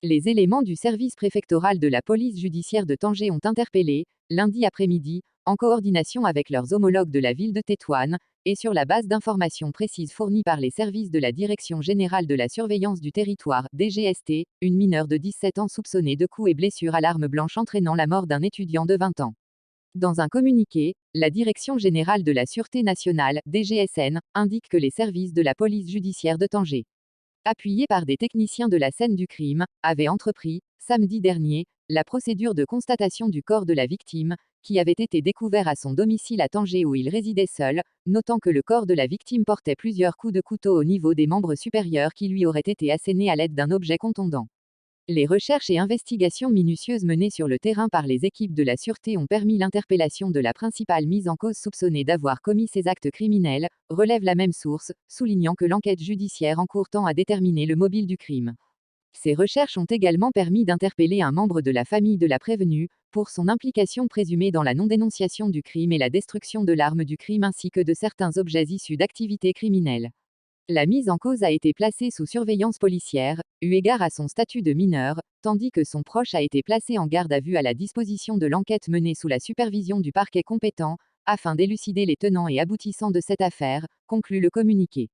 Les éléments du service préfectoral de la police judiciaire de Tanger ont interpellé, lundi après-midi, en coordination avec leurs homologues de la ville de Tétouan, et sur la base d'informations précises fournies par les services de la Direction générale de la surveillance du territoire, DGST, une mineure de 17 ans soupçonnée de coups et blessures à l'arme blanche entraînant la mort d'un étudiant de 20 ans. Dans un communiqué, la Direction générale de la Sûreté nationale, DGSN, indique que les services de la police judiciaire de Tanger, appuyés par des techniciens de la scène du crime, avaient entrepris, samedi dernier, la procédure de constatation du corps de la victime, qui avait été découvert à son domicile à Tanger où il résidait seul, notant que le corps de la victime portait plusieurs coups de couteau au niveau des membres supérieurs qui lui auraient été assénés à l'aide d'un objet contondant. Les recherches et investigations minutieuses menées sur le terrain par les équipes de la sûreté ont permis l'interpellation de la principale mise en cause soupçonnée d'avoir commis ces actes criminels, relève la même source, soulignant que l'enquête judiciaire en cours tend à déterminer le mobile du crime. Ces recherches ont également permis d'interpeller un membre de la famille de la prévenue, pour son implication présumée dans la non-dénonciation du crime et la destruction de l'arme du crime ainsi que de certains objets issus d'activités criminelles. La mise en cause a été placée sous surveillance policière, eu égard à son statut de mineur, tandis que son proche a été placé en garde à vue à la disposition de l'enquête menée sous la supervision du parquet compétent, afin d'élucider les tenants et aboutissants de cette affaire, conclut le communiqué.